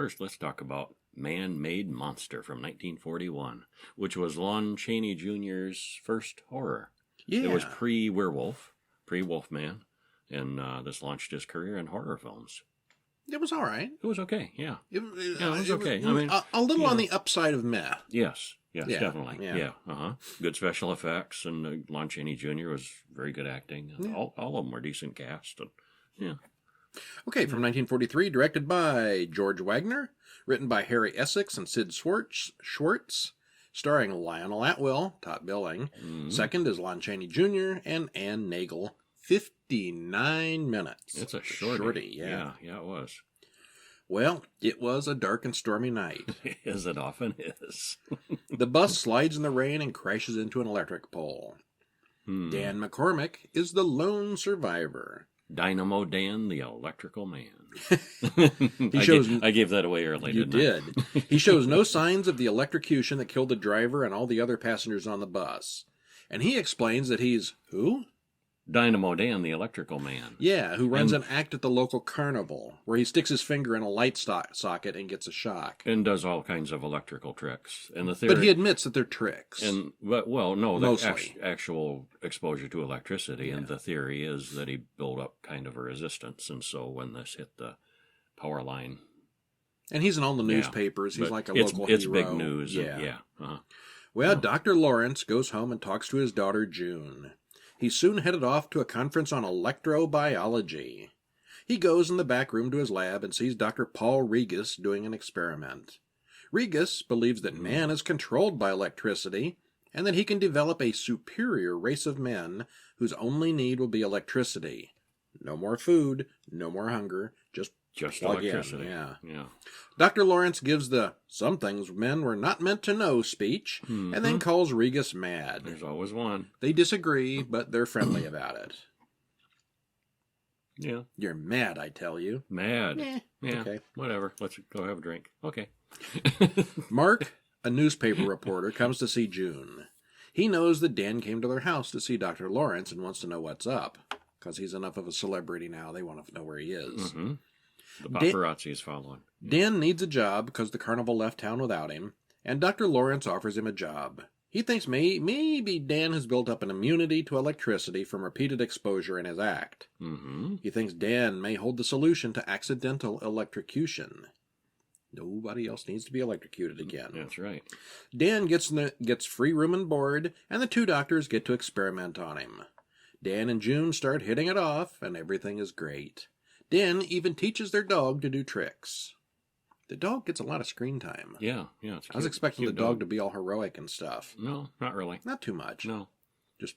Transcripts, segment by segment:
first, let's talk about Man-Made Monster from 1941, which was Lon Chaney Jr.'s first horror. Yeah. It was pre-Werewolf, pre-Wolfman, and this launched his career in horror films. It was all right. It was okay, yeah. It was okay. I mean, a little on the upside of meh. Yes, Yeah, definitely. yeah. Yeah, Good special effects, and Lon Chaney Jr. was very good acting. Yeah. All of them were decent cast. And, yeah. Okay, from 1943, directed by George Waggner, written by Harry Essex and Sid Schwartz, starring Lionel Atwill, top billing. Mm-hmm. Second is Lon Chaney Jr. and Ann Nagel. 59 minutes. It's a shorty. Yeah, it was. Well, it was a dark and stormy night. As it often is. The bus slides in the rain and crashes into an electric pole. Dan McCormick is the lone survivor. Dynamo Dan, the electrical man. I He gave that away early, You didn't I? did. He shows no signs of the electrocution that killed the driver and all the other passengers on the bus. And he explains that he's who? Dynamo Dan, the electrical man. Yeah, who runs an act at the local carnival, where he sticks his finger in a light socket and gets a shock. And does all kinds of electrical tricks. And the theory, But he admits that they're tricks. The actual exposure to electricity. Yeah. And the theory is that he built up kind of a resistance. And so when this hit the power line... And he's in all the newspapers. He's like a local hero. It's big news. Yeah. Uh-huh. Well, Dr. Lawrence goes home and talks to his daughter, June. He's soon headed off to a conference on electrobiology. He goes in the back room to his lab and sees Dr. Paul Regis doing an experiment. Regis believes that man is controlled by electricity and that he can develop a superior race of men whose only need will be electricity. No more food, no more hunger, just plug electricity. In. Yeah. Dr. Lawrence gives the "some things men were not meant to know" speech, and then calls Regis mad. There's always one. They disagree, but they're friendly about it. Yeah. You're mad, I tell you. Mad. Yeah. Okay. Whatever. Let's go have a drink. Okay. Mark, a newspaper reporter, comes to see June. He knows that Dan came to their house to see Dr. Lawrence and wants to know what's up, because he's enough of a celebrity now, they want to know where he is. Mm-hmm. The paparazzi is following. Dan needs a job because the carnival left town without him, and Dr. Lawrence offers him a job. He thinks maybe Dan has built up an immunity to electricity from repeated exposure in his act. Mm-hmm. He thinks Dan may hold the solution to accidental electrocution. Nobody else needs to be electrocuted again. That's right. Dan gets free room and board, and the two doctors get to experiment on him. Dan and June start hitting it off, and everything is great. Dan even teaches their dog to do tricks. The dog gets a lot of screen time. Yeah. It's cute, I was expecting the dog to be all heroic and stuff. No, not really. Not too much. No. Just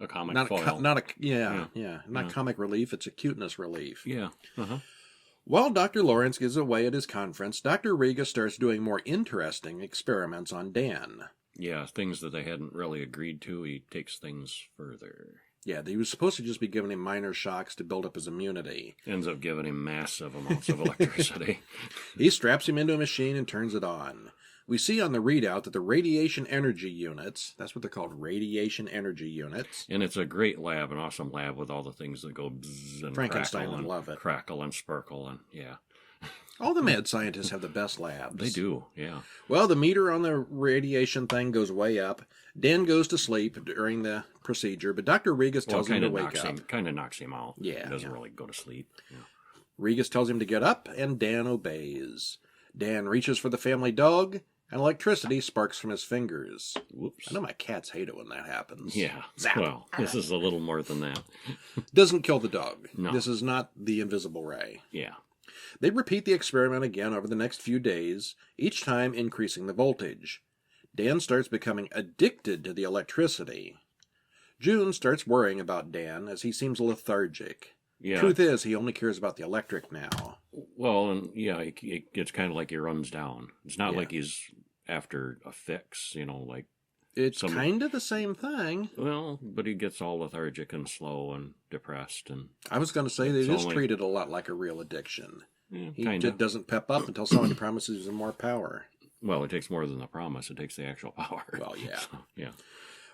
a comic not foil. Not comic relief. It's a cuteness relief. Yeah. Uh-huh. While Dr. Lawrence is away at his conference, Dr. Regis starts doing more interesting experiments on Dan. Yeah, things that they hadn't really agreed to. He takes things further. Yeah, he was supposed to just be giving him minor shocks to build up his immunity. Ends up giving him massive amounts of electricity. He straps him into a machine and turns it on. We see on the readout that the radiation energy units, that's what they're called, radiation energy units. And it's a great lab, an awesome lab with all the things that go bzzz and Frankenstein crackle would and love it. Crackle and sparkle and yeah. All the mad scientists have the best labs. They do, yeah. Well, the meter on the radiation thing goes way up. Dan goes to sleep during the procedure, but Dr. Regis tells him to wake up. Kind of knocks him out. Yeah. He doesn't really go to sleep. Yeah. Regis tells him to get up, and Dan obeys. Dan reaches for the family dog, and electricity sparks from his fingers. Whoops. I know my cats hate it when that happens. Yeah. Zap. Well, this is a little more than that. Doesn't kill the dog. No. This is not the invisible ray. Yeah. They repeat the experiment again over the next few days, each time increasing the voltage. Dan starts becoming addicted to the electricity. June starts worrying about Dan as he seems lethargic. Yeah. Truth is, he only cares about the electric now. Well, and yeah, it's kind of like he runs down. It's not like he's after a fix, like... It's kind of the same thing. Well, but he gets all lethargic and slow and depressed. And I was going to say that it is treated a lot like a real addiction. Yeah, he just doesn't pep up until somebody promises him more power. Well, it takes more than the promise. It takes the actual power. Well, yeah. So, yeah.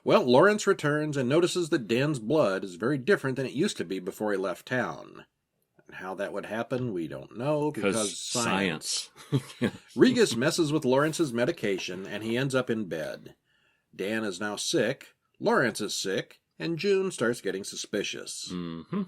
Well, Lawrence returns and notices that Dan's blood is very different than it used to be before he left town. how that would happen, we don't know, because science. Regus messes with Lawrence's medication, and he ends up in bed. Dan is now sick, Lawrence is sick, and June starts getting suspicious. Mm-hmm.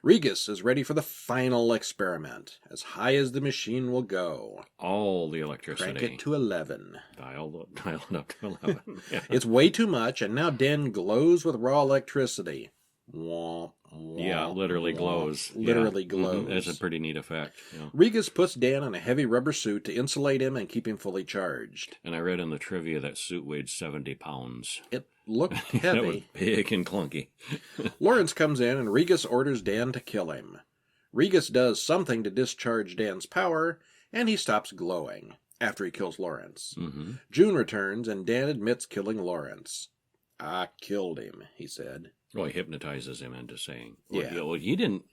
Regus is ready for the final experiment, as high as the machine will go. All the electricity. Crank it to 11. Dial it up to 11. Yeah. It's way too much, and now Dan glows with raw electricity. Womp, womp, Yeah, literally womp. glows. Literally Yeah. glows. Mm-hmm. It's a pretty neat effect. Yeah. Regus puts Dan in a heavy rubber suit to insulate him and keep him fully charged. And I read in the trivia that suit weighed 70 pounds. It looked That was heavy. big and clunky. Lawrence comes in, and Regus orders Dan to kill him. Regus does something to discharge Dan's power, and he stops glowing after he kills Lawrence. Mm-hmm. June returns, and Dan admits killing Lawrence. I killed him, he said. Well, he hypnotizes him into saying, Yeah. Well, he didn't,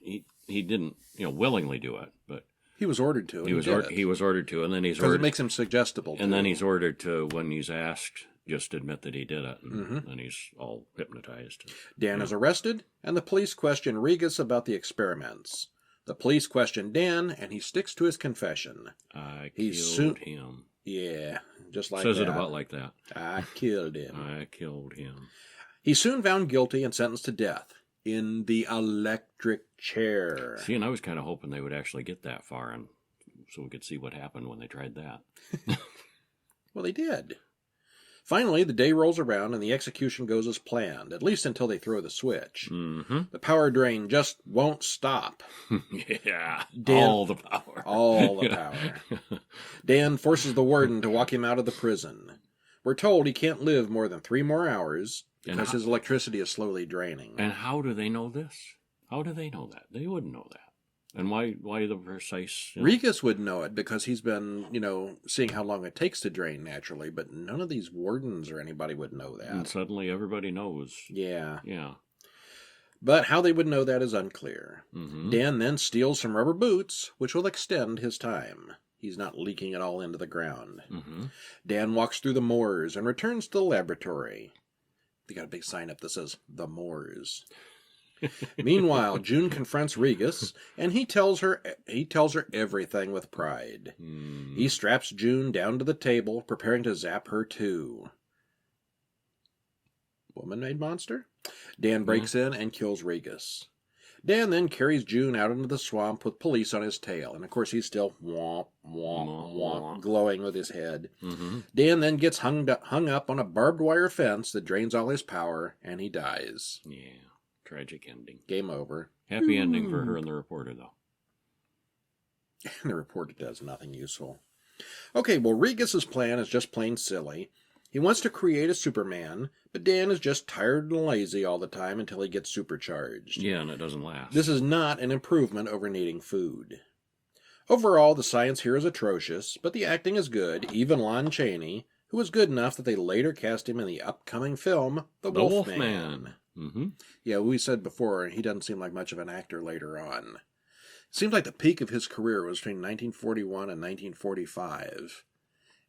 willingly do it, but He was ordered to. he was ordered to, and then he's because ordered, it makes him suggestible. and then he's ordered to, when he's asked, just admit that he did it, and Mm-hmm. then he's all hypnotized. Dan is arrested, and the police question Regus about the experiments. The police question Dan, and he sticks to his confession. I He's killed him. Yeah, just like Says that. it about like that. I killed him. I killed him. He's soon found guilty and sentenced to death in the electric chair. See, and I was kind of hoping they would actually get that far, and so we could see what happened when they tried that. Well, they did. Finally, the day rolls around and the execution goes as planned, at least until they throw the switch. Mm-hmm. The power drain just won't stop. Yeah, Dan- all the power. All the power. Dan forces the warden to walk him out of the prison. We're told he can't live more than 3 more hours because his electricity is slowly draining. And how do they know this? How do they know that? They wouldn't know that. And why the precise... Regus would know it because he's been, seeing how long it takes to drain naturally, but none of these wardens or anybody would know that. And suddenly everybody knows. Yeah. Yeah. But how they would know that is unclear. Mm-hmm. Dan then steals some rubber boots, which will extend his time. He's not leaking it all into the ground. Mm-hmm. Dan walks through the moors and returns to the laboratory. They got a big sign up that says, "The Moors." Meanwhile, June confronts Regus, and he tells her everything with pride. Mm. He straps June down to the table, preparing to zap her too. Woman-made monster? Dan breaks in and kills Regus. Dan then carries June out into the swamp with police on his tail, and of course he's still womp, womp, womp, glowing with his head. Mm-hmm. Dan then gets hung up on a barbed wire fence that drains all his power, and he dies. Yeah. Tragic ending. Game over. Happy ending for her and the reporter, though. And the reporter does nothing useful. Okay, well, Regus's plan is just plain silly. He wants to create a Superman, but Dan is just tired and lazy all the time until he gets supercharged. Yeah, and it doesn't last. This is not an improvement over needing food. Overall, the science here is atrocious, but the acting is good, even Lon Chaney, who was good enough that they later cast him in the upcoming film, The Wolfman. Mm-hmm. Yeah, we said before, he doesn't seem like much of an actor later on. It seemed like the peak of his career was between 1941 and 1945.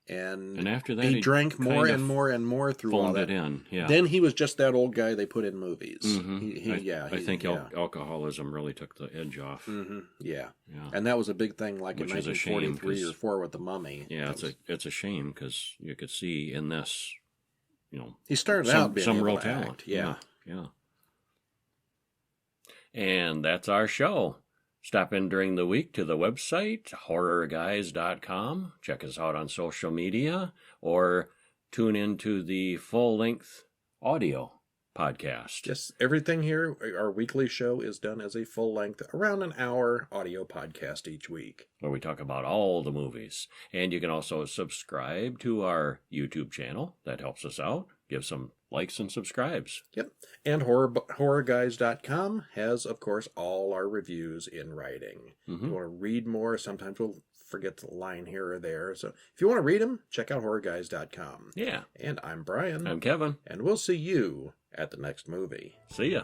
And after that, he drank more kind and of more and more through all phoned that. it in, yeah. Then he was just that old guy they put in movies. Mm-hmm. I think alcoholism really took the edge off. Mm-hmm. Yeah. Yeah. And that was a big thing like Which in is a shame, 1943 or 'cause- 4 with The Mummy. Yeah, it's a shame because you could see in this, He started out being some able real to talent. act. Yeah. Yeah. And that's our show. Stop in during the week to the website, horrorguys.com. Check us out on social media or tune into the full-length audio podcast. Yes, everything here, our weekly show is done as a full-length, around an hour audio podcast each week. Where we talk about all the movies. And you can also subscribe to our YouTube channel. That helps us out. Give some likes and subscribes. Yep. And horrorguys.com has, of course, all our reviews in writing. If you want to read more, sometimes we'll forget the line here or there. So if you want to read them, check out horrorguys.com. Yeah. And I'm Brian. I'm Kevin. And we'll see you at the next movie. See ya.